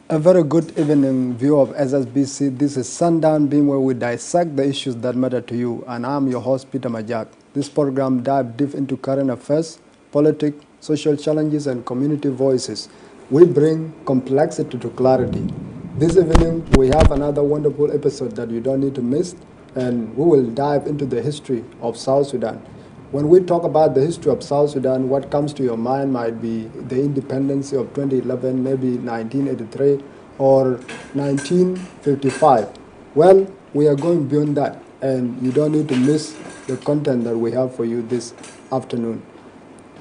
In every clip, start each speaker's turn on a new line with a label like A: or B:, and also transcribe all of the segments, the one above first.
A: A very good evening, viewer of SSBC. This is Sundown Beam, where we dissect the issues that matter to you, and I'm your host, Peter Majak. This program dives deep into current affairs, politics, social challenges, and community voices. We bring complexity to clarity. This evening, we have another wonderful episode that you don't need to miss, and we will dive into the history of South Sudan. When we talk about the history of South Sudan, what comes to your mind might be the independence of 2011, maybe 1983 or 1955. Well, we are going beyond that, and you don't need to miss the content that we have for you this afternoon.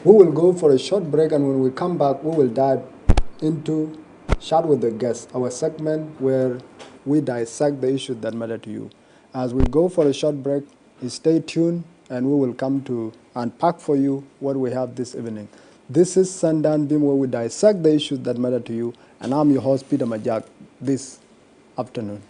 A: We will go for a short break, and when we come back, we will dive into Chat with the Guest, our segment where we dissect the issues that matter to you. As we go for a short break, stay tuned, and we will come to unpack for you what we have this evening. This is Sundown Beam, where we dissect the issues that matter to you, and I'm your host, Peter Majak, this afternoon.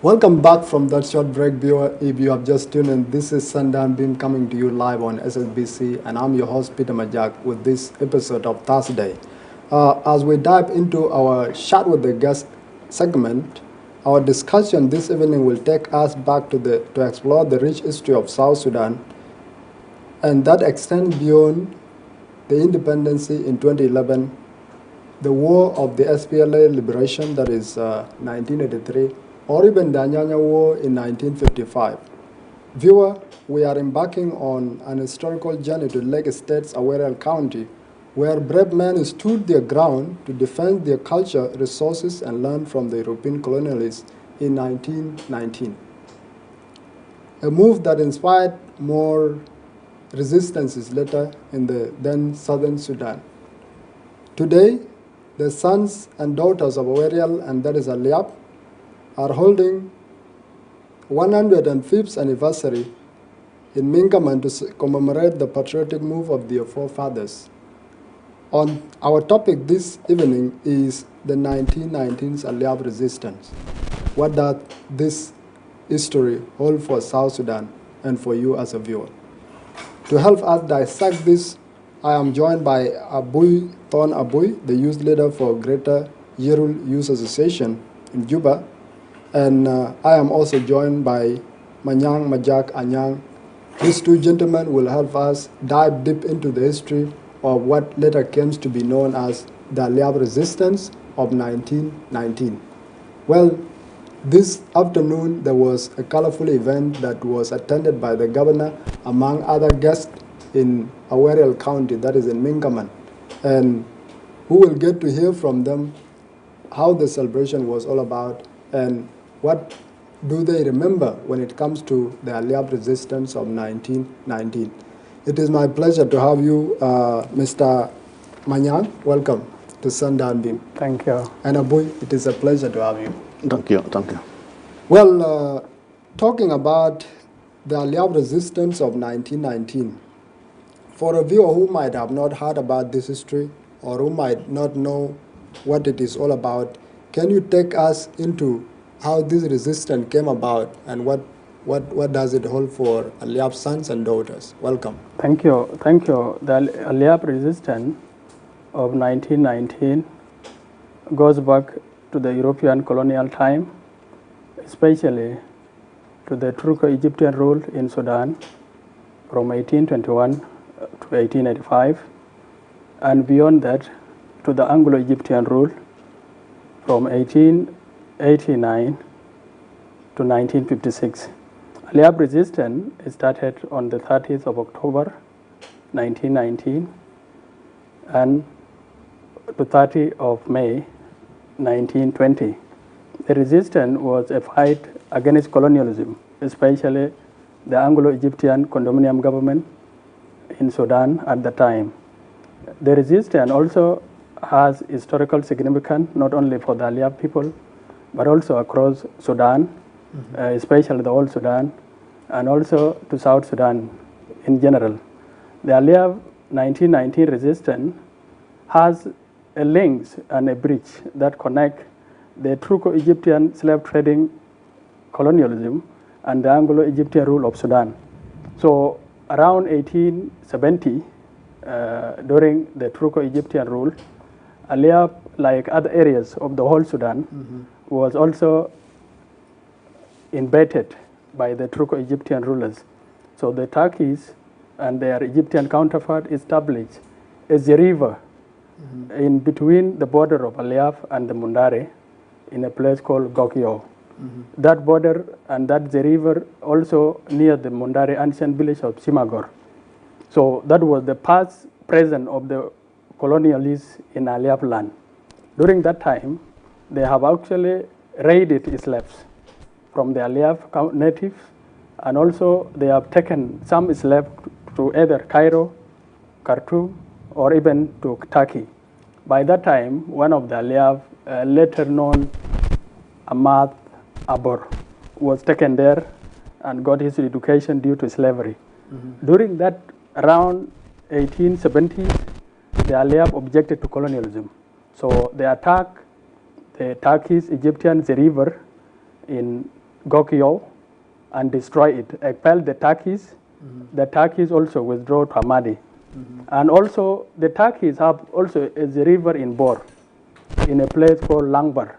A: Welcome back from that short break, viewer. If you have just tuned in, this is Sundown Beam coming to you live on SSBC, and I'm your host, Peter Majak, with this episode of Thursday. As we dive into our Chat with the Guest segment, our discussion this evening will take us back to explore the rich history of South Sudan, and that extends beyond the independence in 2011, the war of the SPLA liberation, that is 1983, or even the Anyanya War in 1955. Viewer, we are embarking on an historical journey to Lake State's Awerial County, where brave men stood their ground to defend their culture, resources, and learn from the European colonialists in 1919. A move that inspired more resistances later in the then southern Sudan. Today, the sons and daughters of Awerial, and that is Aliap, are holding 105th anniversary in Mingaman to commemorate the patriotic move of their forefathers. On our topic this evening is the 1919's Aliap resistance. What does this history hold for South Sudan and for you as a viewer? To help us dissect this, I am joined by Abui Thon Abui, the youth leader for Greater Yerul Youth Association in Juba, and I am also joined by Manyang Majak Anyang. These two gentlemen will help us dive deep into the history of what later came to be known as the Aliap resistance of 1919. Well, this afternoon there was a colorful event that was attended by the governor, among other guests, in Awerial County, that is in Mingaman, and we will get to hear from them how the celebration was all about and what do they remember when it comes to the Aliap resistance of 1919. It is my pleasure to have you, Mr. Manyang. Welcome to Sundown Beam.
B: Thank you.
A: And Abui, it is a pleasure to have you.
C: Thank you. Thank you.
A: Well, talking about the Aliap resistance of 1919, for a viewer who might have not heard about this history or who might not know what it is all about, can you take us into how this resistance came about and what does it hold for Aliap's sons and daughters? Welcome.
B: Thank you. Thank you. The Aliap resistance of 1919 goes back to the European colonial time, especially to the Turco-Egyptian rule in Sudan from 1821 to 1885, and beyond that to the Anglo-Egyptian rule from 1889 to 1956. Aliab resistance started on the 30th of October 1919 and to 30th of May 1920. The resistance was a fight against colonialism, especially the Anglo-Egyptian condominium government in Sudan at the time. The resistance also has historical significance not only for the Aliab people, but also across Sudan, especially the old Sudan, and also to South Sudan in general. The Aliab 1919 resistance has a links and a bridge that connect the Turco-Egyptian slave trading colonialism and the Anglo-Egyptian rule of Sudan. So around 1870, during the Turco-Egyptian rule, Aliab, like other areas of the whole Sudan, was also invaded by the Turco-Egyptian rulers. So the Turkeys and their Egyptian counterpart established a river in between the border of Aliab and the Mundare in a place called Gokyo. That border and that the river also near the Mundare ancient village of Simagor. So that was the past presence of the colonialists in Aliab land. During that time, they have actually raided slaves from the Aliab natives, and also they have taken some slaves to either Cairo, Khartoum, or even to Turkey. By that time, one of the Aliab, later known Ahmad Abor, was taken there and got his education due to slavery. During that around 1870s, the Aliab objected to colonialism. So they attacked the Turkish Egyptian river in Gokyo and destroy it, expel the Turkeys. The Turkeys also withdraw to Hamadi. And also the Turkeys have also a river in Bor, in a place called Langbar.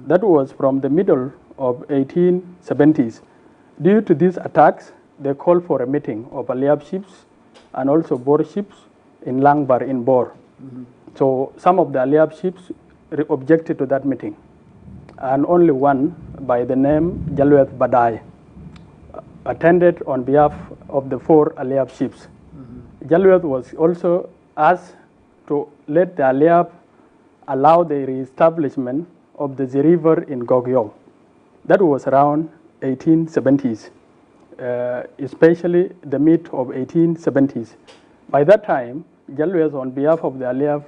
B: That was from the middle of 1870s. Due to these attacks, they called for a meeting of Aliab ships and also Bor ships in Langbar in Bor. So some of the Aliab ships objected to that meeting, and only one by the name Jalweth Badai attended on behalf of the 4 Aliab ships. Jalweth was also asked to let the Aliab allow the reestablishment of the river in Gokyo. That was around 1870s, especially the mid of 1870s. By that time, Jalweth, on behalf of the Aliab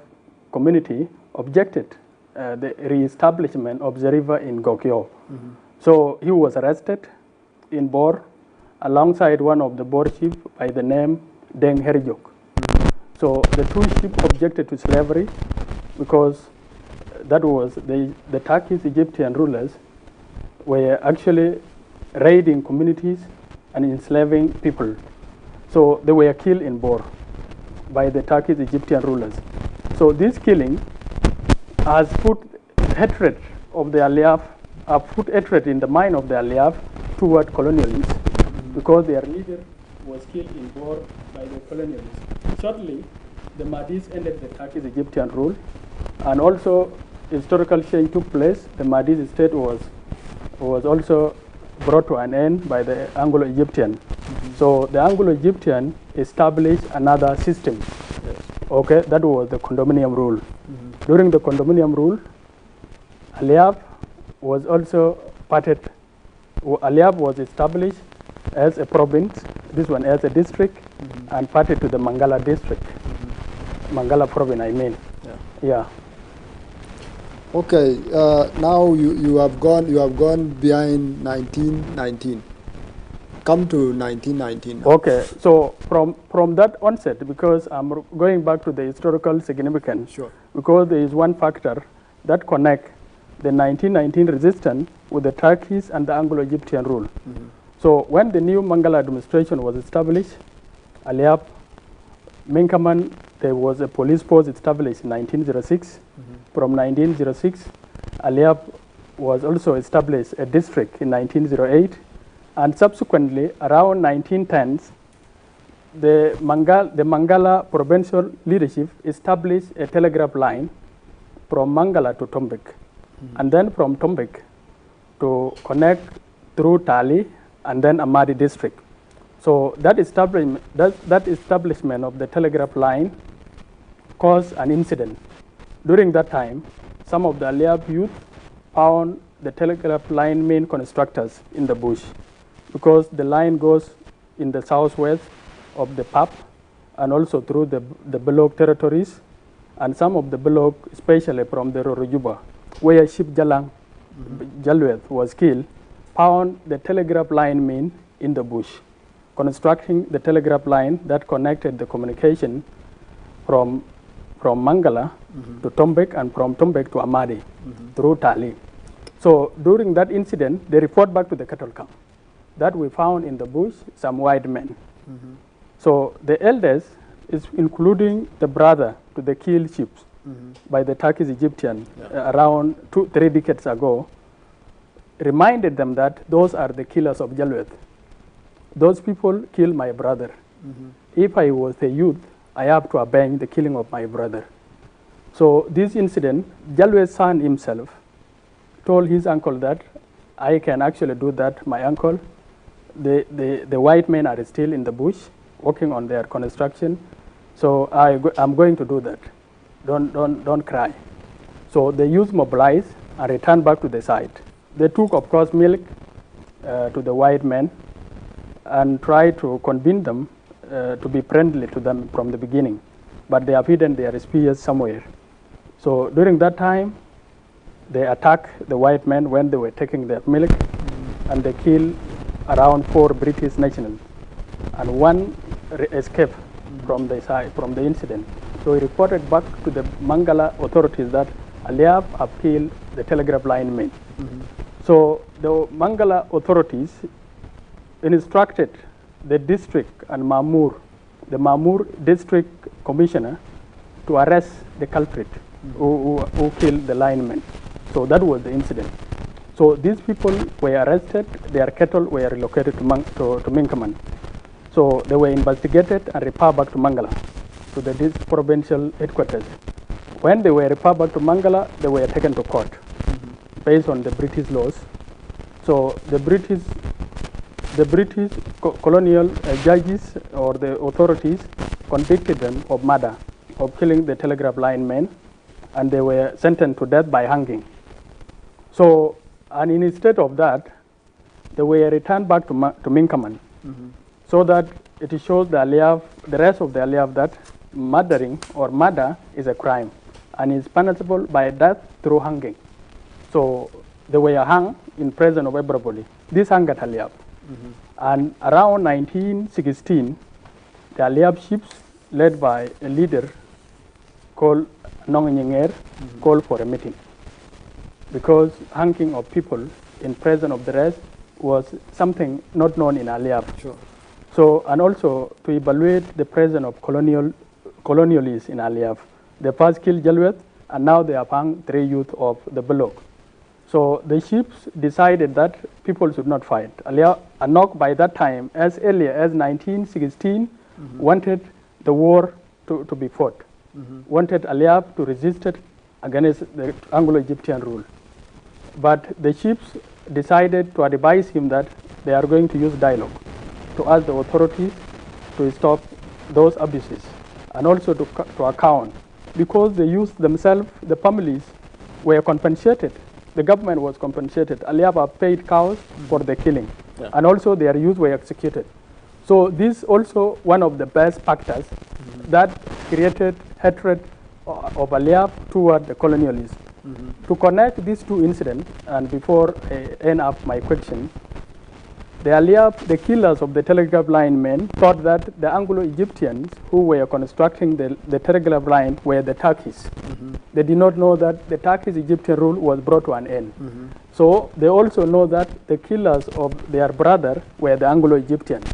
B: community, objected the reestablishment of the river in Gokyo. So he was arrested in Bor alongside one of the Bor chiefs by the name Deng Herjok. So the 2 chiefs objected to slavery because that was the Turkish Egyptian rulers were actually raiding communities and enslaving people. So they were killed in Bor by the Turkish Egyptian rulers. So this killing has put hatred of the Aliab, put hatred in the mind of the Aliab toward colonialists, because their leader was killed in Bor by the colonialists. Shortly, the Mahdis ended the Turkish Egyptian rule, and also historical change took place. The Mahdist state was also brought to an end by the Anglo-Egyptian. So the Anglo-Egyptian established another system. Okay, that was the condominium rule. During the condominium rule, Aliab was also parted. Aliab was established as a province, this one as a district, and parted to the Mangala district. Mangala province, I mean. Yeah.
A: Okay. Now you have gone behind 1919. Come to 1919 now.
B: Okay, so from that onset, because I'm going back to the historical significance,
A: Sure.
B: because there is one factor that connects the 1919 resistance with the Turkish and the Anglo-Egyptian rule. So when the new Mangala administration was established, Aliab, Minkaman, there was a police post established in 1906. From 1906, Aliab was also established a district in 1908. And subsequently, around 1910s, the Mangala provincial leadership established a telegraph line from Mangala to Tombik, and then from Tombik to connect through Tali and then Amadi district. So that establishment of the telegraph line caused an incident. During that time, some of the Aliab youth found the telegraph line main constructors in the bush, because the line goes in the southwest of the PAP and also through the Belok territories, and some of the Belok, especially from the Rorojuba, where Ship Jalang Jalweth was killed, found the telegraph line main in the bush, constructing the telegraph line that connected the communication from Mangala to Tombek and from Tombek to Amadi through Tali. So during that incident, they report back to the cattle camp that we found in the bush some white men. So the elders, is including the brother to the killed ships by the Turkish Egyptian around 2-3 decades ago, reminded them that those are the killers of Jalweth. Those people killed my brother. If I was a youth, I have to avenge the killing of my brother. So this incident, Jalweth's son himself told his uncle that I can actually do that, my uncle. The white men are still in the bush working on their construction, so I'm going to do that. Don't cry. So the youth mobilized and returned back to the site. They took, of course, milk to the white men and tried to convince them to be friendly to them from the beginning, but they have hidden their spears somewhere. So during that time, they attacked the white men when they were taking their milk, and they killed around 4 British nationals, and 1 escaped from the side, from the incident. So he reported back to the Mangala authorities that Aliab have killed the telegraph line men. So the Mangala authorities instructed the district and the Mamur district commissioner, to arrest the culprit who killed the linemen. So that was the incident. So these people were arrested, their cattle were relocated to Minkaman. So they were investigated and referred back to Mangala, to the provincial headquarters. When they were referred back to Mangala, they were taken to court based on the British laws. So the British colonial judges or the authorities convicted them of murder, of killing the telegraph line men, and they were sentenced to death by hanging. So, and instead of that, they were returned back to Minkaman, so that it shows the rest of the Aliab that murder is a crime and is punishable by death through hanging. So they were hung in presence of everybody. This angered Aliab. And around 1916, the Aliab chiefs, led by a leader called Nong Nyinger, called for a meeting, because hanging of people in presence of the rest was something not known in Aliab. So, and also to evaluate the presence of colonialists in Aliab. They first killed Jalweth, and now they have hung 3 youth of the Belok. So the chiefs decided that people should not fight. Anok, by that time, as early as 1916, wanted the war to be fought, wanted Aliab to resist it against the Anglo-Egyptian rule. But the chiefs decided to advise him that they are going to use dialogue to ask the authorities to stop those abuses, and also to account, because the youth themselves, the families, were compensated. The government was compensated. Aliab paid cows for the killing, and also their youth were executed. So this also one of the best factors that created hatred of Aliab toward the colonialists. To connect these 2 incidents, and before I end up my question, the Aliab, the killers of the telegraph line men, thought that the Anglo-Egyptians who were constructing the telegraph line were the Turkish. They did not know that the Turkish-Egyptian rule was brought to an end. So they also know that the killers of their brother were the Anglo-Egyptians.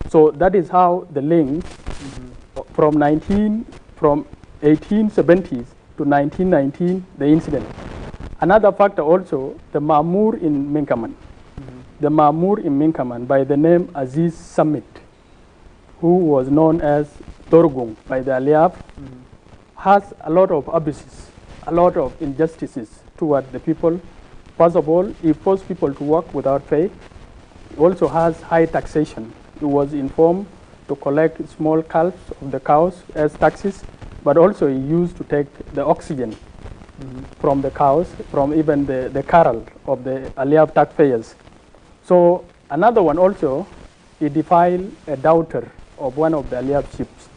B: So that is how the link from 1870s to 1919, the incident. Another factor also, the Mamur in Minkaman. The Mamur in Minkaman by the name Aziz Samit. who was known as Torgung by the Aliab, has a lot of abuses, a lot of injustices toward the people. First of all, he forced people to work without pay. He also has high taxation. He was informed to collect small calves of the cows as taxes, but also he used to take the oxygen from the cows, from even the cattle of the Aliab taxpayers. So another one also, he defiled a daughter of one of the Aliab chiefs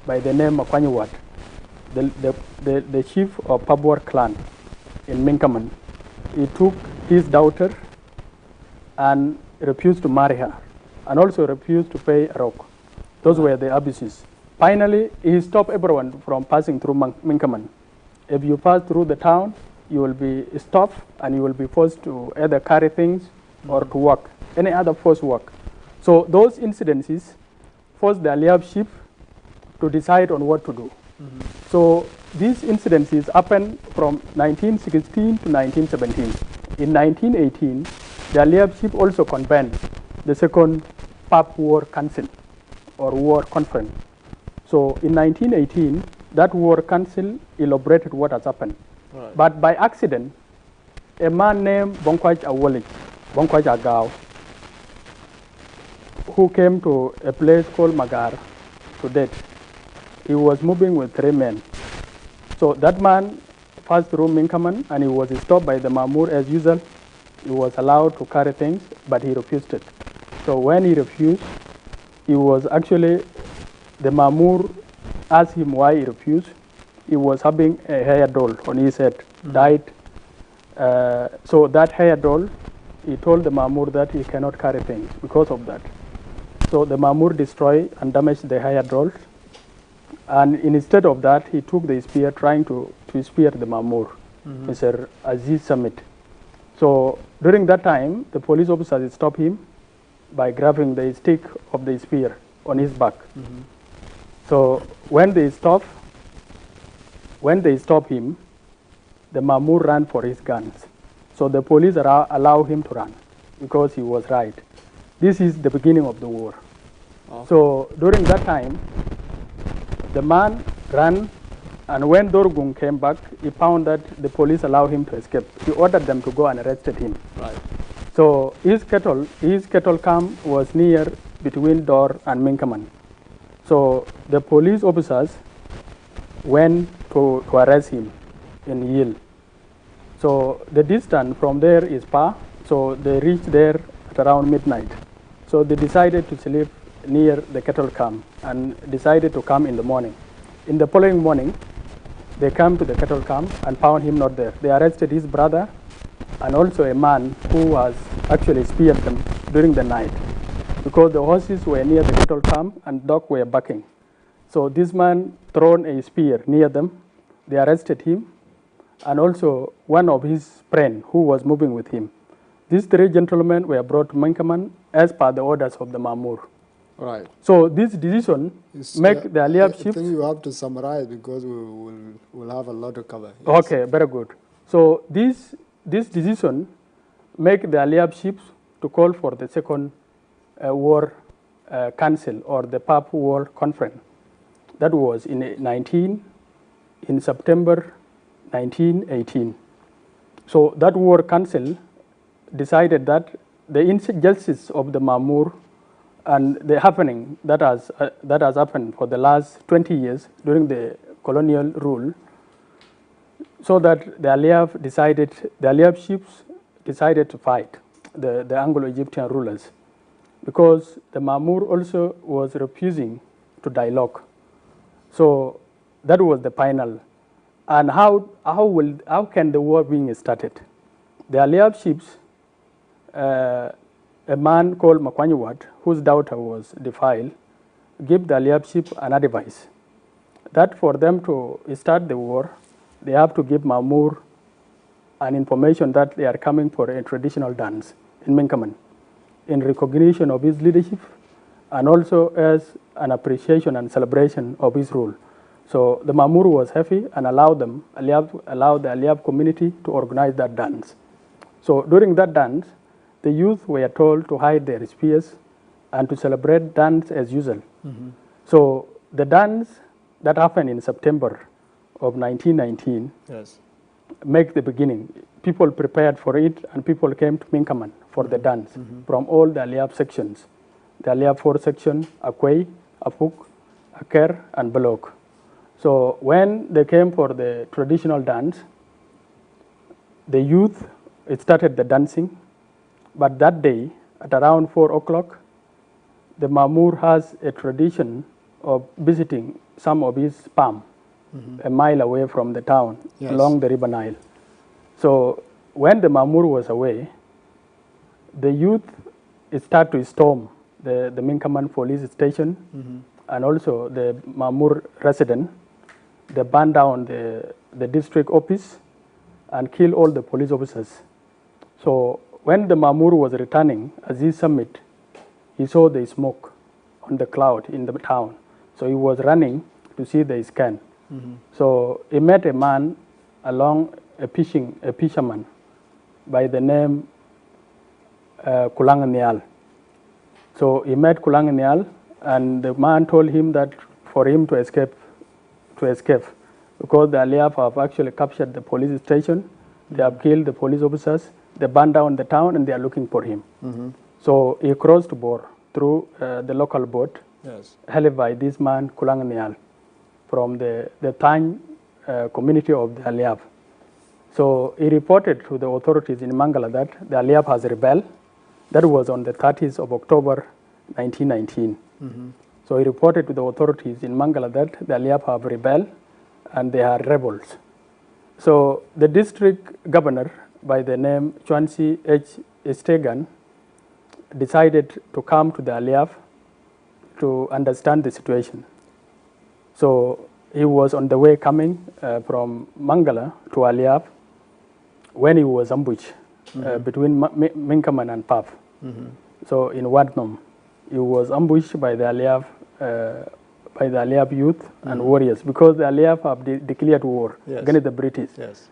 B: by the name of Kwanyuwat, the chief of Pabwar clan in Minkaman. He took his daughter and refused to marry her, and also refused to pay a rock. Those were the abuses. Finally, he stopped everyone from passing through Minkaman. If you pass through the town, you will be stopped and you will be forced to either carry things or to work, any other forced work. So those incidences forced the Aliab chief to decide on what to do. So these incidences happened from 1916 to 1917. In 1918, the Aliab chief also convened the second Pap War Council or War Conference. So in 1918, that War Council elaborated what has happened.
C: Right.
B: But by accident, a man named Bonkwaj Awoli, Bonkwaj Agao, who came to a place called Magar to date, he was moving with 3 men. So that man passed through Minkaman and he was stopped by the Mamur as usual. He was allowed to carry things, but he refused it. So when he refused, he was actually, the Mamur asked him why he refused. He was having a hair doll on his head, died. So that hair doll, he told the Mamur that he cannot carry things because of that. So the Mamur destroyed and damaged the hair doll. And instead of that, he took the spear trying to spear the Mamur, Mr. Aziz Samit. So during that time, the police officers stopped him by grabbing the stick of the spear on his back. So when they stopped him, the Mamur ran for his guns. So the police allowed him to run because he was right. This is the beginning of the war.
C: Okay.
B: So during that time, the man ran, and when Dorgung came back, he found that the police allowed him to escape. He ordered them to go and arrested him.
C: Right.
B: So his cattle camp was near between Dor and Minkaman. So the police officers went to arrest him in Yil. So the distance from there is far, so they reached there at around midnight. So they decided to sleep near the cattle camp and decided to come in the morning. In the following morning, they came to the cattle camp and found him not there. They arrested his brother and also a man who was actually speared them during the night because the horses were near the cattle camp and dogs were barking. So this man thrown a spear near them. They arrested him and also one of his friends who was moving with him. These 3 gentlemen were brought to Minkaman as per the orders of the Mamur.
C: Right.
B: So this decision make the Aliab chief.
A: I think you have to summarize because we'll have a lot to cover. Yes.
B: Okay, very good. So this decision make the Aliab chiefs to call for the second war council or the Pap War Conference. That was in September 1918. So that war council decided that the injustice of the Mamur and the happening that has happened for the last 20 years during the colonial rule, so that the Aliab chiefs decided to fight the Anglo-Egyptian rulers, because the Mamur also was refusing to dialogue. So that was the final. And how can the war being started? The Aliab chiefs, a man called Makwanyuwat, whose daughter was defiled, gave the Aliab chief an advice that for them to start the war, they have to give Mamur an information that they are coming for a traditional dance in Minkaman in recognition of his leadership and also as an appreciation and celebration of his rule. So the Mamur was happy and allowed the Aliab community to organize that dance. So during that dance, the youth were told to hide their spears and to celebrate dance as usual. So the dance that happened in September of 1919
A: Yes.
B: make the beginning. People prepared for it, and people came to Minkaman for the dance from all the Aliab sections. The Aliab 4 section, Akwei, Apuk, Aker, and Balok. So when they came for the traditional dance, the youth, it started the dancing, but that day, at around 4 o'clock, the Mamur has a tradition of visiting some of his farm a mile away from the town,
A: Yes.
B: along the River Nile. So when the Mamur was away, the youth start to storm the Minkaman police station and also the Mamur resident. They burned down the district office and kill all the police officers. So when the Mamur was returning Aziz Summit, he saw the smoke on the cloud in the town. So he was running to see the scan. So he met a man along a fisherman by the name Kulang Nial. So he met Kulang Nial, and the man told him that for him to escape, because the Aliab have actually captured the police station, they have killed the police officers, they burned down the town, and they are looking for him. So he crossed the border through the local boat,
A: Yes.
B: held by this man Kulang Nial from the Tany community of the Aliab. So he reported to the authorities in Mangala that the Aliab has rebelled. That was on the 30th of October 1919. So he reported to the authorities in Mangala that the Aliab have rebelled and they are rebels. So the district governor by the name Chauncey H. Stegan decided to come to the Aliab to understand the situation. So he was on the way coming from Mangala to Aliab when he was ambushed between Minkaman and Paf. So in Wadnom, he was ambushed by the Aliab youth and warriors, because the Aliab have declared war against the British.
A: Yes.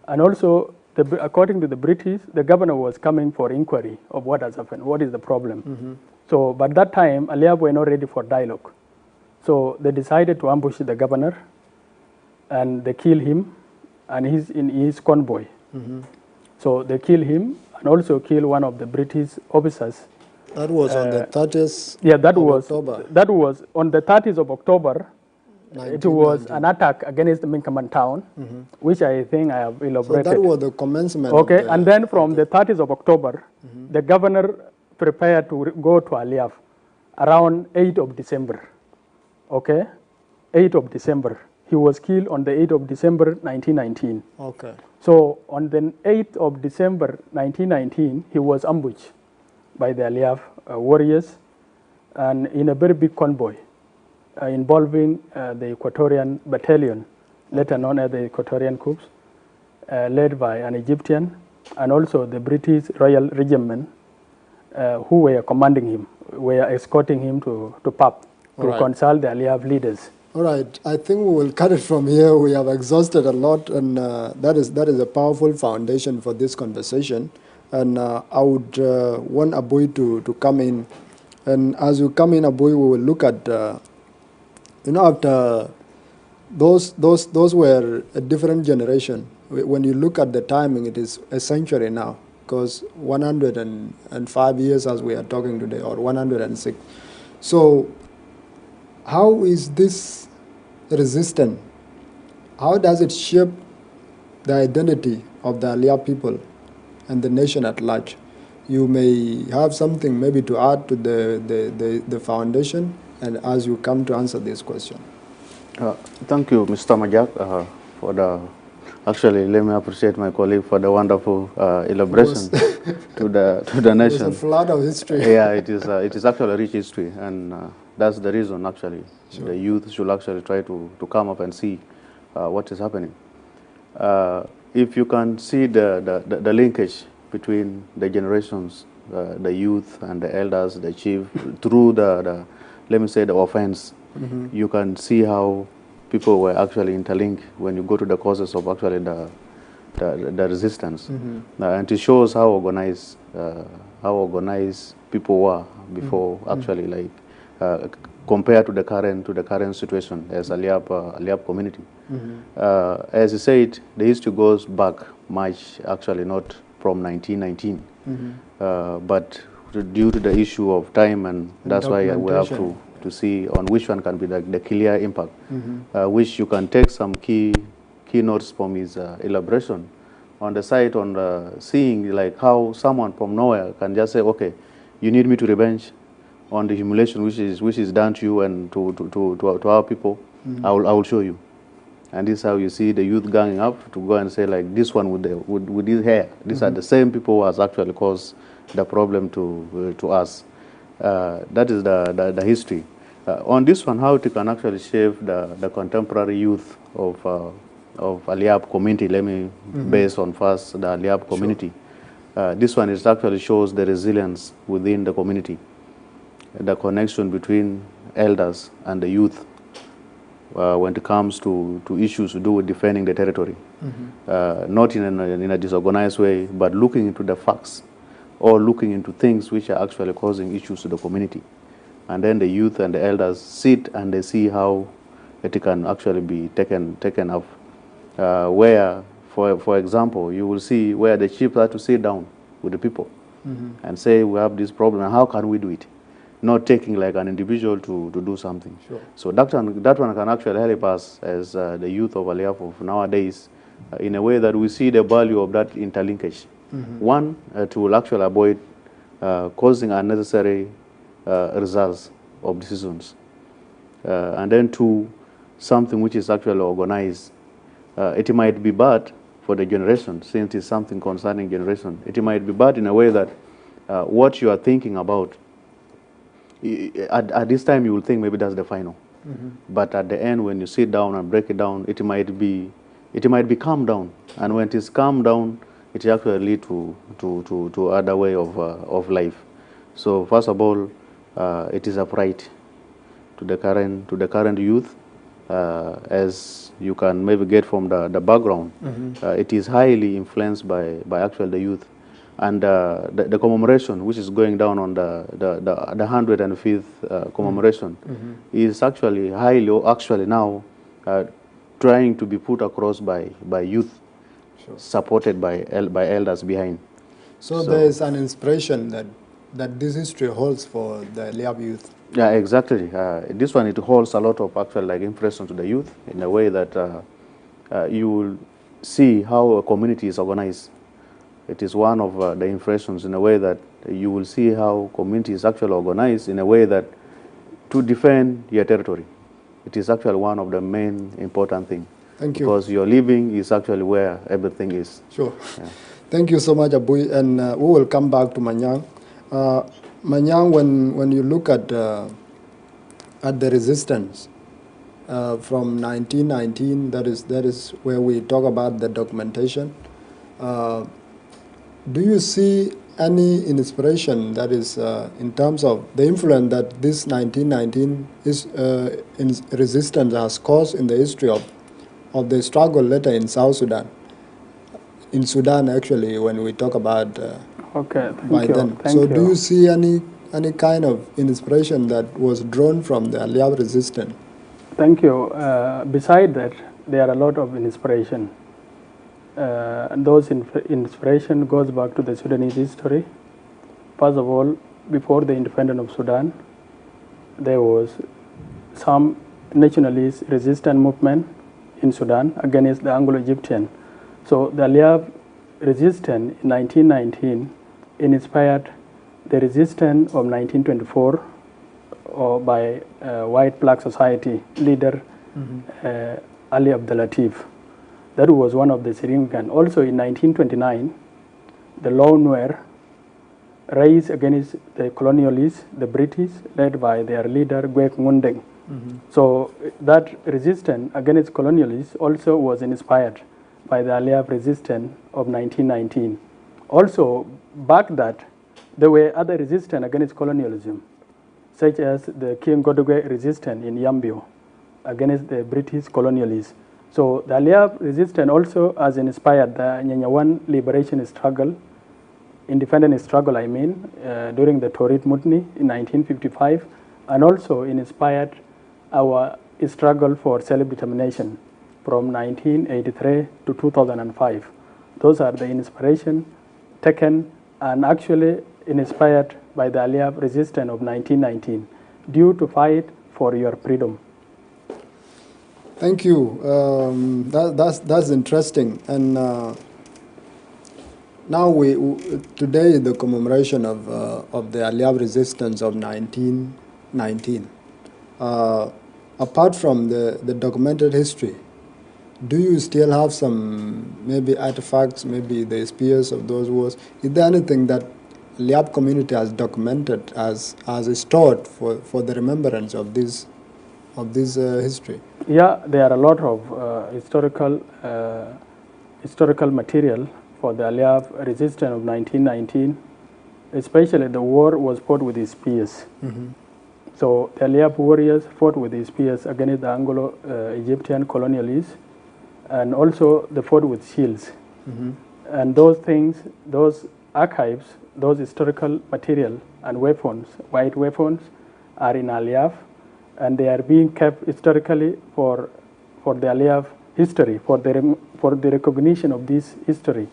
B: And also, according to the British, the governor was coming for inquiry of what has happened, what is the problem. So, but that time, Aliab were not ready for dialogue. So they decided to ambush the governor, and they kill him, and he's in his convoy. So they kill him and also kill one of the British officers.
A: That was on the 30th
B: October. That was on the 30th of October. It was an attack against the Minkaman town, which I think I have elaborated.
A: So that was the commencement.
B: Okay, and then from the 30th of October, the governor prepared to go to Aliab around 8th of December. Okay, 8th of December. He was killed on the 8th of December, 1919.
A: Okay.
B: So on the 8th of December, 1919, he was ambushed by the Aliab warriors, and in a very big convoy involving the Equatorian Battalion, later known as the Equatorian Corps, led by an Egyptian, and also the British Royal Regiment, who were commanding him, were escorting him to Pap to consult the Aliab leaders.
A: All right, I think we will cut it from here. We have exhausted a lot, and that is a powerful foundation for this conversation. And I would want Aboy to come in. And as you come in, Aboy, we will look at, after those were a different generation. When you look at the timing, it is a century now, because 105 years as we are talking today, or 106. So how is this resistant? How does it shape the identity of the Aliab people and the nation at large? You may have something maybe to add to the foundation, and as you come to answer this question.
C: Thank you, Mr. Majak, for the. Actually, let me appreciate my colleague for the wonderful elaboration to the nation.
A: It's a flood of history.
C: Yeah, it is actually a rich history, and that's the reason actually the youth should actually try to come up and see what is happening. If you can see the linkage between the generations, the youth and the elders, the chief, through the let me say the offense, you can see how people were actually interlinked when you go to the causes of actually the resistance. And it shows how organized people were before, actually, like compared to the current situation as Aliab community. As you said, the history goes back much, actually not from 1919, but due to the issue of time, and that's why we have to see on which one can be the clear impact, which you can take some key notes from his elaboration on the site, on seeing like how someone from nowhere can just say, okay, you need me to revenge on the humiliation which is done to you and to our people. I will show you. And this is how you see the youth ganging up to go and say, like, this one with his hair. These are the same people who has actually caused the problem to us. That is the history. On this one, how it can actually shape the contemporary youth of Aliab community. Let me base on first the Aliab community. This one is actually shows the resilience within the community, the connection between elders and the youth when it comes to issues to do with defending the territory, not in a disorganized way, but looking into the facts or looking into things which are actually causing issues to the community. And then the youth and the elders sit and they see how it can actually be taken up. Where, for example, you will see where the chiefs have to sit down with the people and say, we have this problem, and how can we do it? Not taking like an individual to do something. Sure. So that one can actually help us as the youth of Aliab of nowadays in a way that we see the value of that interlinkage. One, to actually avoid causing unnecessary results of decisions. And then two, something which is actually organized. It might be bad for the generation, since it's something concerning generation. It might be bad in a way that what you are thinking about, at this time you will think maybe that's the final. But at the end, when you sit down and break it down, it might be calmed down. And when it is calmed down, it actually lead to other way of life. So first of all, it is upright to the current youth, as you can maybe get from the background. It is highly influenced by actually the youth. And the commemoration, which is going down on the 105th commemoration, is actually highly now trying to be put across by youth, supported by elders behind.
A: So there is an inspiration that this history holds for the Aliab youth.
C: Yeah, exactly. This one, it holds a lot of actual like impression to the youth in a way that you will see how a community is organized. It is one of the impressions in a way that you will see how community is actually organized in a way that to defend your territory. It is actually one of the main important things.
A: Thank you.
C: Because your living is actually where everything is.
A: Sure. Yeah. Thank you so much, Abui, and we will come back to Manyang. Manyang, when you look at the resistance from 1919, that is where we talk about the documentation. Do you see any inspiration that is in terms of the influence that this 1919 resistance has caused in the history of the struggle later in South Sudan? In Sudan, actually, when we talk about
B: okay,
A: by then. So do you see any kind of inspiration that was drawn from the Aliab resistance?
B: Thank you. Beside that, there are a lot of inspiration. And those inspiration goes back to the Sudanese history. First of all, before the independence of Sudan, there was some nationalist resistance movement in Sudan against the Anglo-Egyptian. So the Aliab resistance in 1919 inspired the resistance of 1924 by White Black Society leader Ali Abdel-Latif. That was one of the significant. Also in 1929, the Law Noir raised against the colonialists, the British, led by their leader, Gwek Ngundeng. So that resistance against colonialists also was inspired by the Aliab resistance of 1919. Also, back that, there were other resistance against colonialism, such as the King Godogwe resistance in Yambio against the British colonialists. So the Aliab resistance also has inspired the Nyanyawan liberation struggle independent struggle, during the Torit Mutiny in 1955, and also inspired our struggle for self-determination from 1983 to 2005. Those are the inspiration taken and actually inspired by the Aliab resistance of 1919, due to fight for your freedom.
A: Thank you. That's interesting. And now today the commemoration of the Aliab resistance of 1919. Apart from the documented history, do you still have some maybe artifacts, maybe the spears of those wars? Is there anything that Aliab community has documented as stored for the remembrance of this history?
B: Yeah, there are a lot of historical material for the Aliab resistance of 1919. Especially the war was fought with the spears.
A: Mm-hmm.
B: So the Aliab warriors fought with the spears against the Anglo-Egyptian colonialists, and also they fought with shields.
A: Mm-hmm.
B: And those things, those archives, those historical material and weapons, white weapons, are in Aliab, and they are being kept historically for the Aliab history, for the recognition of this history.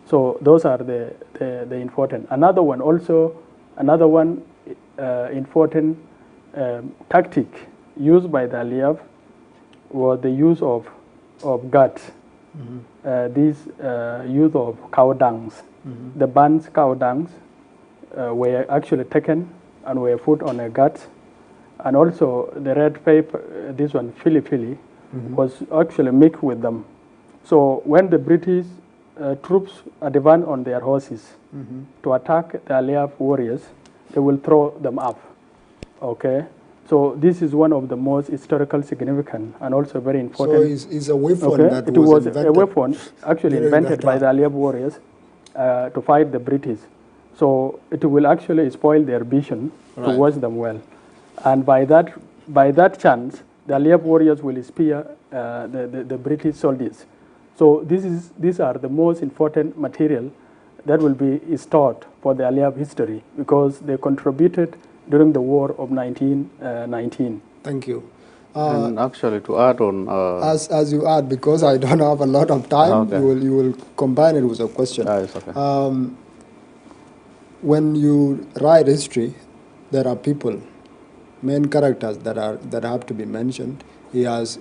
B: So those are the important. Another one important tactic used by the Aliab was the use of guts.
A: Mm-hmm.
B: This use of cow dungs.
A: Mm-hmm.
B: The burnt cow dungs were actually taken and were put on a gut, and also the red paper, this one fili,
A: mm-hmm.
B: was actually mixed with them. So when the British troops advance on their horses
A: mm-hmm.
B: to attack the Aliab warriors, they will throw them up. Okay, so this is one of the most historical significant and also very important.
A: So it's a weapon
B: okay?
A: that
B: it
A: was
B: a weapon actually invented by the
A: time.
B: Aliab warriors to fight the British. So it will actually spoil their vision to
A: Right.
B: watch them well, and by that chance, the Aliab warriors will spear the British soldiers. So these are the most important material that will be stored for the Aliab history, because they contributed during the war of 1919.
A: Thank you.
C: And actually, to add on,
A: As you add, because I don't have a lot of time,
C: Okay.
A: you will combine it with a question.
C: it's okay.
A: When you write history, there are people, main characters that have to be mentioned. He has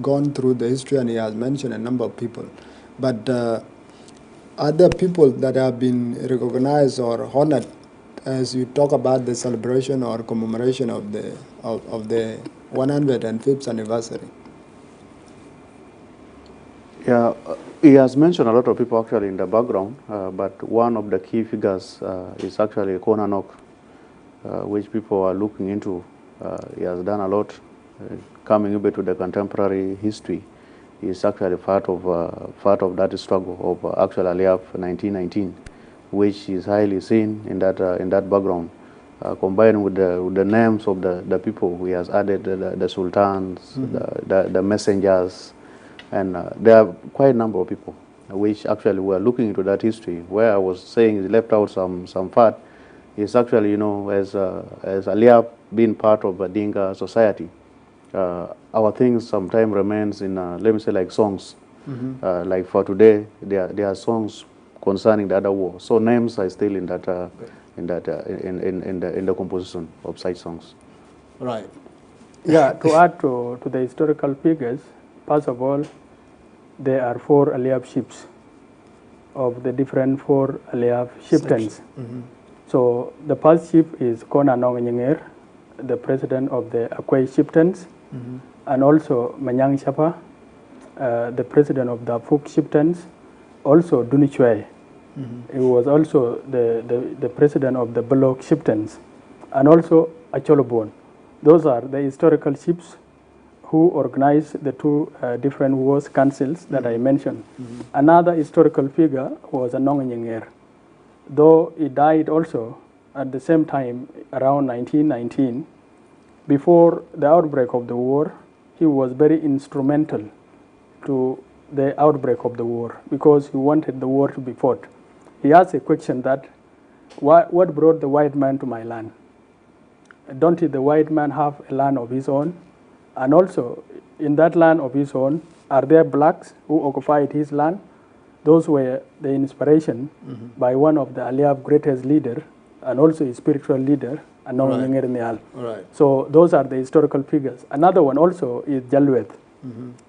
A: gone through the history and he has mentioned a number of people, but are there people that have been recognized or honored as you talk about the celebration or commemoration of the 105th anniversary?
C: Yeah, he has mentioned a lot of people actually in the background, but one of the key figures is actually Kona Nok, which people are looking into. He has done a lot, coming a bit to the contemporary history. He is actually part of that struggle of actual Aliab 1919, which is highly seen in that background. Combined with the names of the people, he has added the sultans, mm-hmm. the messengers, and there are quite a number of people which actually were looking into that history. Where I was saying he left out some part, is actually, as Aliab being part of a Dinka society, our things sometimes remains in let me say like songs. Mm-hmm. Like for today, there are songs concerning the other war. So names are still in that in the composition of such songs.
A: Right.
B: Yeah. To add to the historical figures, first of all, there are 4 Aliab ships of the different 4 Aliab chieftains.
A: Mm-hmm.
B: So the first chief is Kona Nonganyer, the president of the Akwai chieftains, mm-hmm. and also Manyang Chapa, the president of the Fuk chieftains, also Dunichwe. Mm-hmm. He was also the president of the Belok chieftains, and also Acholobon. Those are the historical chiefs who organized the 2 different wars councils that mm-hmm. I mentioned. Mm-hmm. Another historical figure was Nonganyer, though he died also at the same time around 1919. Before the outbreak of the war, he was very instrumental to the outbreak of the war, because he wanted the war to be fought. he asked a question that, what brought the white man to my land? Don't the white man have a land of his own? And also, in that land of his own, are there blacks who occupied his land? Those were the inspiration by one of the Aliab greatest leader and also his spiritual leader, Anong Ngenger Nial.
A: Right.
B: So those are the historical figures. Another one also is Jalweth,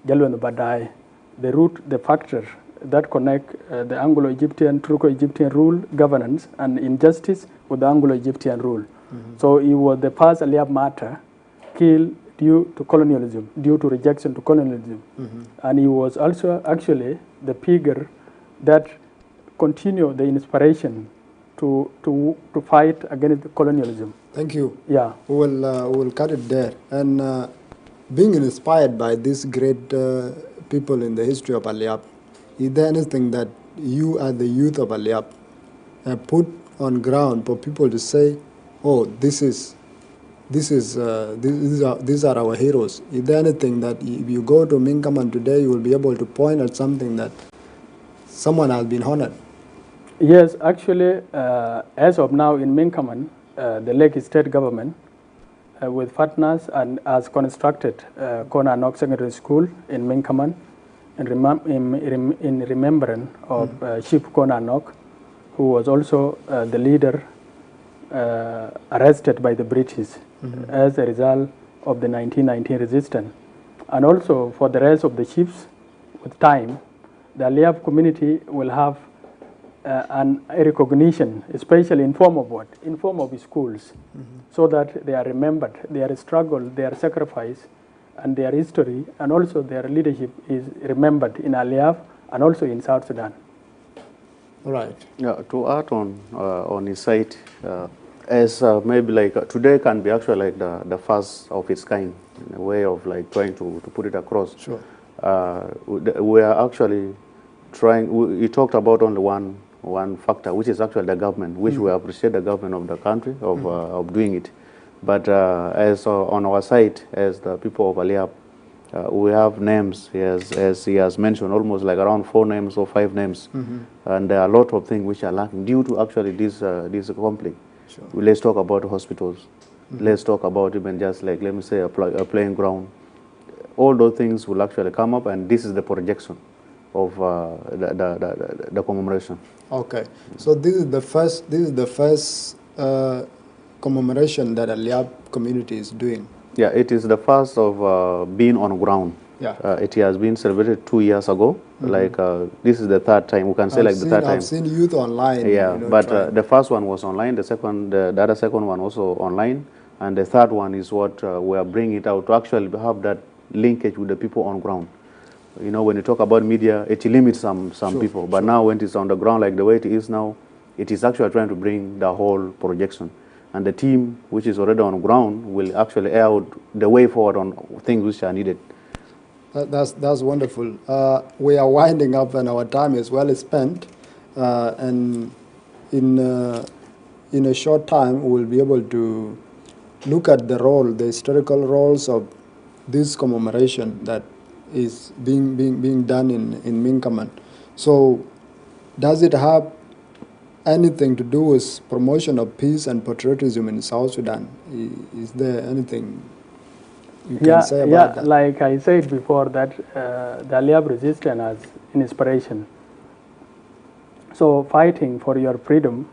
B: Jalweth Badai, the root, the factor that connect the Anglo-Egyptian, Turco-Egyptian rule, governance, and injustice with the Anglo-Egyptian rule. So he was the first Aliab martyr killed due to colonialism, due to rejection to colonialism. And he was also actually the figure that continued the inspiration to fight against colonialism.
A: Thank you.
B: Yeah.
A: We will cut it there. And being inspired by these great people in the history of Aliab, is there anything that you as the youth of Aliab have put on ground for people to say, oh, these are our heroes? Is there anything that if you go to Minkaman today, you will be able to point at something that someone has been honored?
B: Yes, actually, as of now in Minkaman, the Lake State government with partners and has constructed Kona Nok Secondary School in Minkaman in remembrance of Chief Kona Nok, who was also the leader arrested by the British as a result of the 1919 resistance. And also for the rest of the chiefs, with time, the Aliab community will have a recognition, especially in form of what? In form of schools, so that they are remembered, their struggle, their sacrifice, and their history, and also their leadership is remembered in Aliab and also in South Sudan.
A: Right.
C: Yeah, to add on his side, as maybe like today can be actually like the first of its kind, in a way of like trying to put it across.
A: Sure.
C: We are actually trying, we talked about only one factor, which is actually the government, which we appreciate the government of the country of doing it. But as on our side, as the people of Aliab, we have names, as he has mentioned, almost like around 4 names or 5 names. And there are a lot of things which are lacking due to actually this conflict.
A: Sure.
C: Let's talk about hospitals. Let's talk about even just like, let me say, a playing ground. All those things will actually come up, and this is the projection of the commemoration.
A: Okay. So this is the first commemoration that Aliab community is doing.
C: Yeah, it is the first of being on ground.
A: Yeah.
C: It has been celebrated 2 years ago. Like this is the 3rd time. We can say the 3rd time.
A: I've seen youth online.
C: Yeah,
A: you know,
C: but the first one was online. The other second one also online, and the 3rd one is what we are bringing it out to actually have that linkage with the people on ground. You know, when you talk about media, it limits some
A: Sure,
C: people. But now when it's on the ground like the way it is now, it is actually trying to bring the whole projection. And the team, which is already on ground, will actually air out the way forward on things which are needed.
A: That's wonderful. We are winding up, and our time is well spent. And in a short time, we'll be able to look at the historical roles of this commemoration that is being done in Minkaman. So, does it have anything to do with promotion of peace and patriotism in South Sudan? Is there anything you can say about that?
B: Like I said before, that the Aliab resistance as inspiration. So fighting for your freedom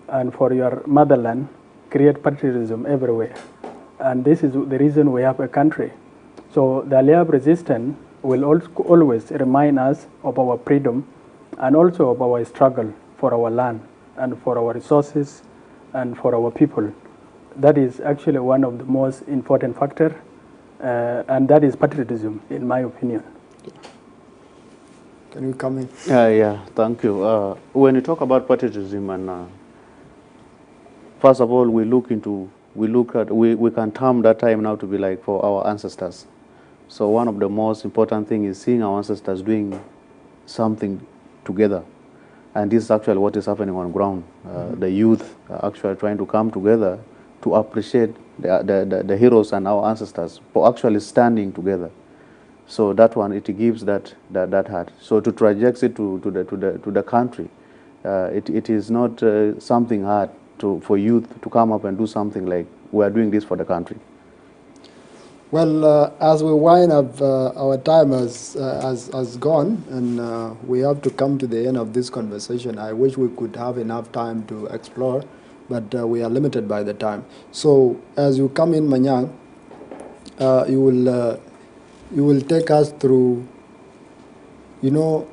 B: and for your motherland create patriotism everywhere. And this is the reason we have a country. So the Aliab resistance will always remind us of our freedom and also of our struggle for our land and for our resources and for our people. That is actually one of the most important factors, and that is patriotism, in my opinion.
A: Can you come in?
C: Yeah, thank you. When you talk about patriotism, and first of all, we can term that time now to be like for our ancestors. So one of the most important things is seeing our ancestors doing something together. And this is actually what is happening on ground. The youth are actually trying to come together to appreciate the heroes and our ancestors for actually standing together. So that one, it gives that heart. So to project it to the country, It is not something hard for youth to come up and do something like we are doing this for the country.
A: Well, as we wind up, our time has gone, and we have to come to the end of this conversation. I wish we could have enough time to explore, but we are limited by the time. So, as you come in, Manyang, you will take us through, you know,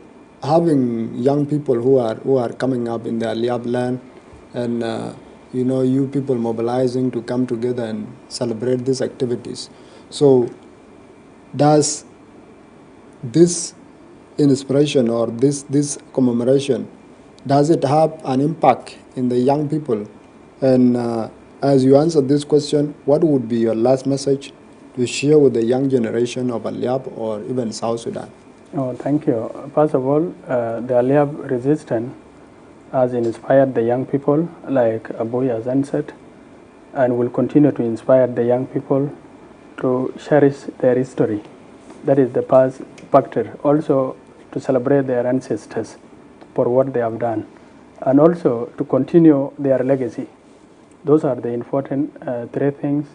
A: having young people who are coming up in the Aliab land, and you know, you people mobilizing to come together and celebrate these activities. So, does this inspiration or this commemoration, does it have an impact in the young people? And as you answer this question, what would be your last message to share with the young generation of Aliab or even South Sudan?
B: Oh, thank you. First of all, the Aliab resistance has inspired the young people, like Aboy has answered, and will continue to inspire the young people to cherish their history. That is the past factor. Also to celebrate their ancestors for what they have done, and also to continue their legacy. Those are the important three things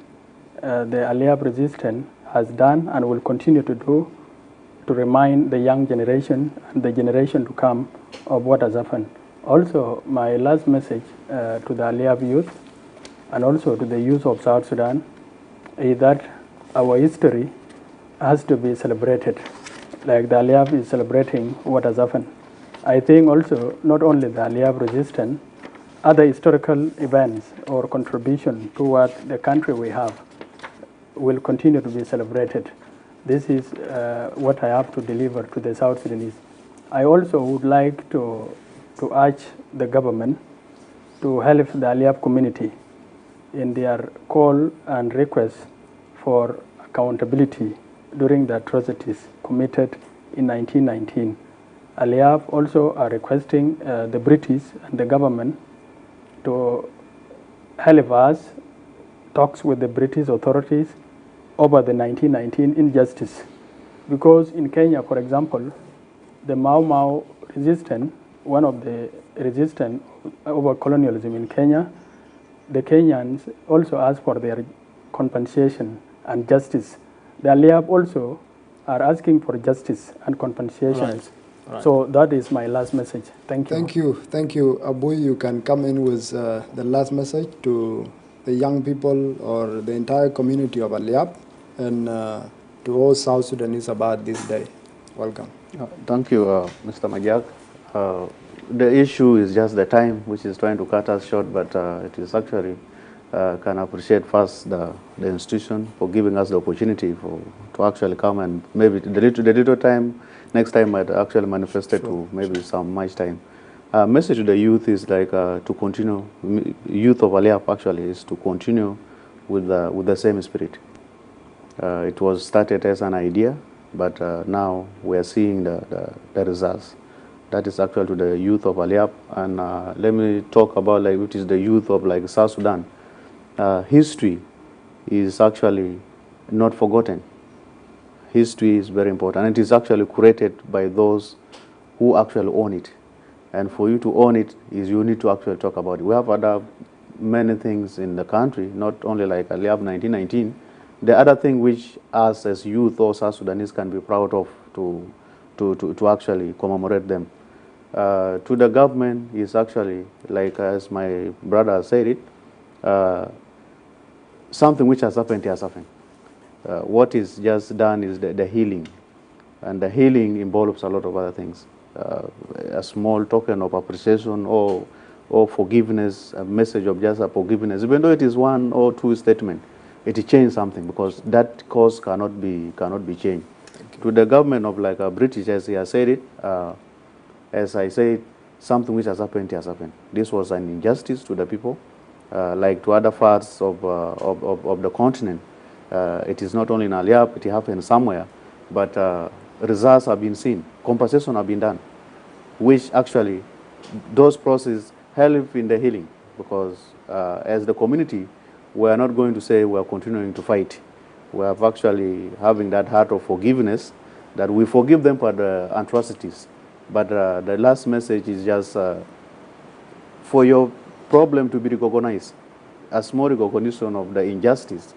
B: the Aliab resistance has done and will continue to do to remind the young generation and the generation to come of what has happened. Also, my last message to the Aliab youth and also to the youth of South Sudan is that our history has to be celebrated, like the Aliab is celebrating what has happened. I think also not only the Aliab resistance, other historical events or contribution toward the country we have will continue to be celebrated. This is what I have to deliver to the South Sudanese. I also would like to urge the government to help the Aliab community in their call and request for accountability during the atrocities committed in 1919. Aliab also are requesting the British and the government to help us talks with the British authorities over the 1919 injustice. Because in Kenya, for example, the Mau Mau resistance, one of the resistance over colonialism in Kenya, the Kenyans also asked for their compensation and justice. The Aliab also are asking for justice and compensation.
A: Right. Right.
B: So that is my last message. Thank you.
A: Thank you. Thank you. Aboy, you can come in with the last message to the young people or the entire community of Aliab and to all South Sudanese about this day. Welcome.
C: Thank you, Mr. Majak. The issue is just the time, which is trying to cut us short, but it is actually can appreciate first the institution for giving us the opportunity to actually come, and maybe the little time next time might actually manifest it to maybe some much time. Message to the youth is like to continue. Youth of Aliab actually is to continue with the same spirit. It was started as an idea, but now we are seeing the results. That is actually to the youth of Aliab, and let me talk about like which is the youth of like South Sudan. History is actually not forgotten. History is very important, and it is actually created by those who actually own it. And for you to own it is you need to actually talk about it. We have other many things in the country, not only like Aliab 1919. The other thing which us as youth or South Sudanese can be proud of to actually commemorate them. To the government is actually, like as my brother said it, something which has happened has happened. What is just done is the healing, and the healing involves a lot of other things. A small token of appreciation or forgiveness, a message of just a forgiveness, even though it is one or two statement, it changes something, because that cause cannot be changed. To the government of like British, as he has said it, as I said, something which has happened has happened. This was an injustice to the people, like to other parts of the continent. It is not only in Aliab, it happened somewhere, but results have been seen, compensation have been done, which actually those processes help in the healing, because as the community, we are not going to say we are continuing to fight. We are actually having that heart of forgiveness, that we forgive them for the atrocities. But the last message is just for your problem to be recognized, a small recognition of the injustice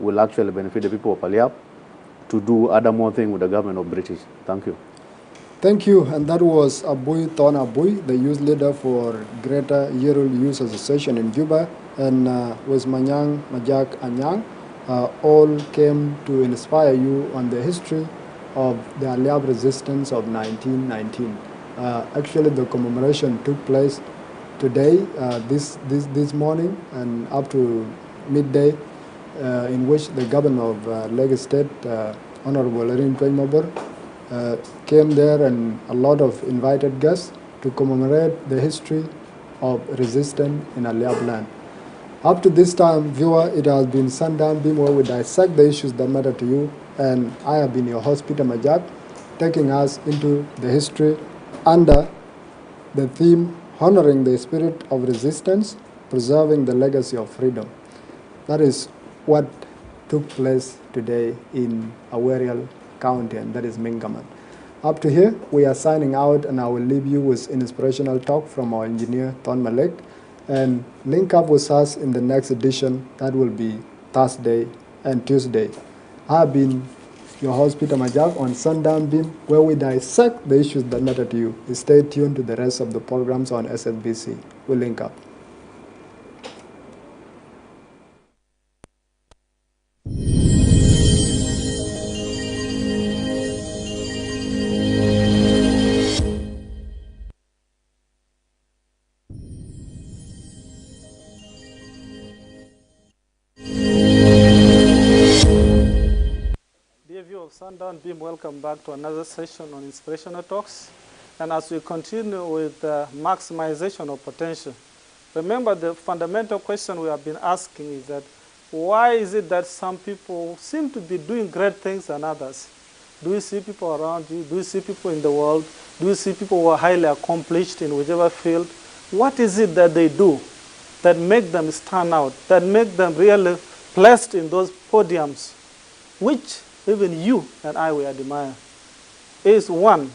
C: will actually benefit the people of Aliap to do other more things with the government of British. Thank you.
A: Thank you. And that was Abui Ton Abui, the youth leader for Greater Yerul Youth Association in Juba, and with Manyang Majak Anyang, all came to inspire you on the history of the Aliab resistance of 1919. Actually, the commemoration took place today, this morning, and up to midday, in which the governor of Lagos State, Honorable Erin Mabor, came there, and a lot of invited guests to commemorate the history of resistance in Aliab land. Up to this time, viewer, it has been Sundown Beam where we dissect the issues that matter to you, and I have been your host, Peter Majak, taking us into the history under the theme honoring the spirit of resistance, preserving the legacy of freedom. That is what took place today in Awerial County, and that is Mingaman. Up to here, we are signing out, and I will leave you with inspirational talk from our engineer, Ton Malek, and link up with us in the next edition. That will be Thursday and Tuesday. I have been your host, Peter Majak, on Sundown Beam, where we dissect the issues that matter to you. Stay tuned to the rest of the programs on SSBC. We'll link up.
D: Sundown Beam, welcome back to another session on Inspirational Talks. And as we continue with maximization of potential, remember the fundamental question we have been asking is that why is it that some people seem to be doing great things than others? Do you see people around you? Do you see people in the world? Do you see people who are highly accomplished in whichever field? What is it that they do that make them stand out, that make them really placed in those podiums, which even you and I will admire? Is one,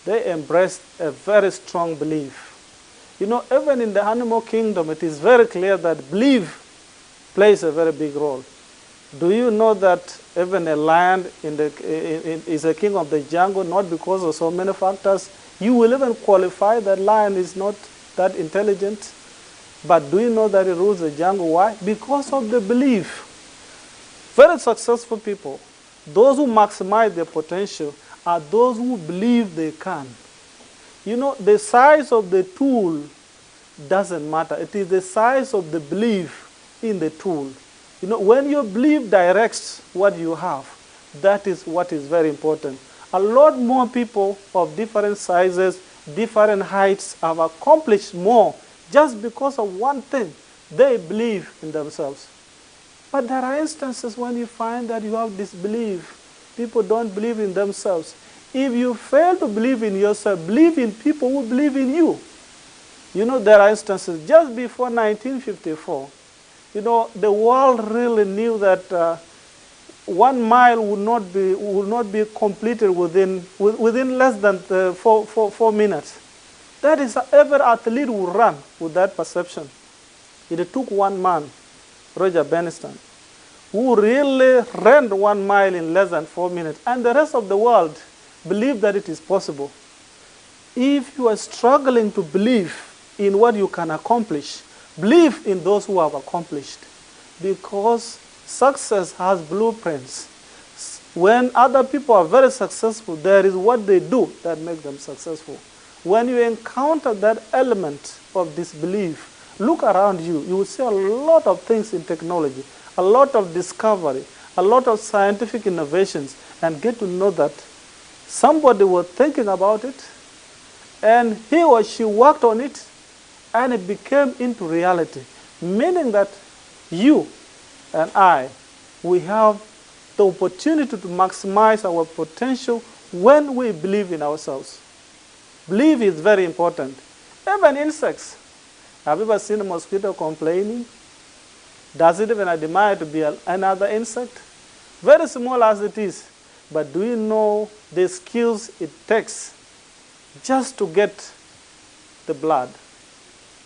D: they embraced a very strong belief. You know, even in the animal kingdom, it is very clear that belief plays a very big role. Do you know that even a lion is a king of the jungle, not because of so many factors? You will even qualify that lion is not that intelligent. But do you know that he rules the jungle? Why? Because of the belief. Very successful people, those who maximize their potential, are those who believe they can. You know, the size of the tool doesn't matter. It is the size of the belief in the tool. You know, when your belief directs what you have, that is what is very important. A lot more people of different sizes, different heights have accomplished more just because of one thing. They believe in themselves. But there are instances when you find that you have disbelief. People don't believe in themselves. If you fail to believe in yourself, believe in people who believe in you. You know, there are instances just before 1954. You know, the world really knew that 1 mile would not be completed within less than 4 minutes. That is, every athlete will run with that perception. It took one man, Roger Bannister, who really ran 1 mile in less than 4 minutes, and the rest of the world believed that it is possible. If you are struggling to believe in what you can accomplish, believe in those who have accomplished, because success has blueprints. When other people are very successful, there is what they do that makes them successful. When you encounter that element of disbelief, look around you. You will see a lot of things in technology, a lot of discovery, a lot of scientific innovations, and get to know that somebody was thinking about it, and he or she worked on it, and it became into reality. Meaning that you and I, we have the opportunity to maximize our potential when we believe in ourselves. Belief is very important. Even insects. Have you ever seen a mosquito complaining? Does it even admire to be another insect? Very small as it is. But do you know the skills it takes just to get the blood?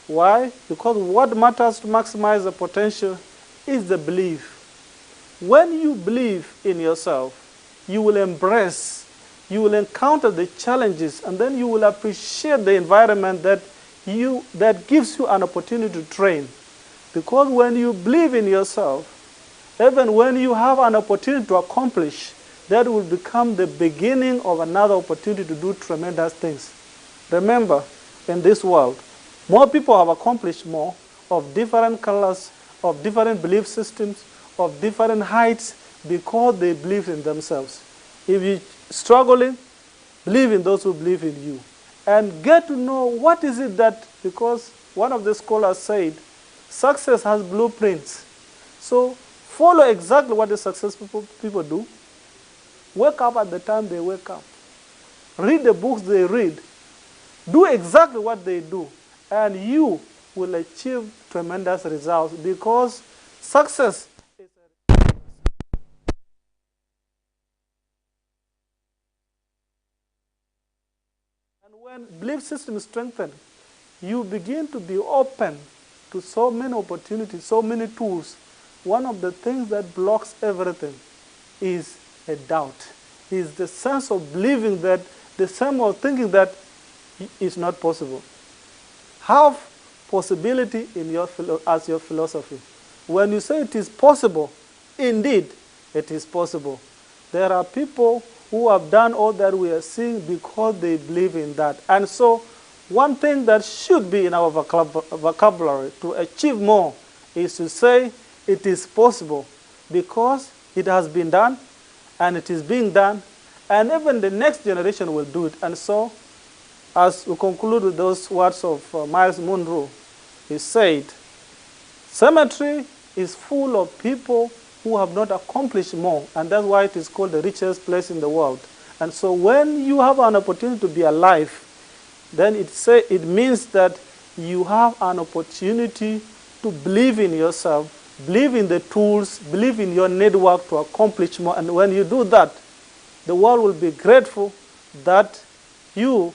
D: Why? Because what matters to maximize the potential is the belief. When you believe in yourself, you will embrace, you will encounter the challenges, and then you will appreciate the environment that gives you an opportunity to train. Because when you believe in yourself, even when you have an opportunity to accomplish, that will become the beginning of another opportunity to do tremendous things. Remember, in this world, more people have accomplished more, of different colors, of different belief systems, of different heights, because they believe in themselves. If you're struggling, believe in those who believe in you. And get to know what is it that, because one of the scholars said, success has blueprints. So follow exactly what the successful people do. Wake up at the time they wake up. Read the books they read. Do exactly what they do. And you will achieve tremendous results, because success is and when belief system is strengthened, you begin to be open to so many opportunities, so many tools. One of the things that blocks everything is a doubt, is the sense of believing that, the sense of thinking that it's not possible. Have possibility in as your philosophy. When you say it is possible, indeed, it is possible. There are people who have done all that we are seeing because they believe in that. And so, one thing that should be in our vocabulary to achieve more is to say it is possible, because it has been done, and it is being done, and even the next generation will do it. And so, as we conclude with those words of Miles Monroe, he said, cemetery is full of people who have not accomplished more, and that's why it is called the richest place in the world. And so when you have an opportunity to be alive, then it means that you have an opportunity to believe in yourself, believe in the tools, believe in your network to accomplish more. And when you do that, the world will be grateful that you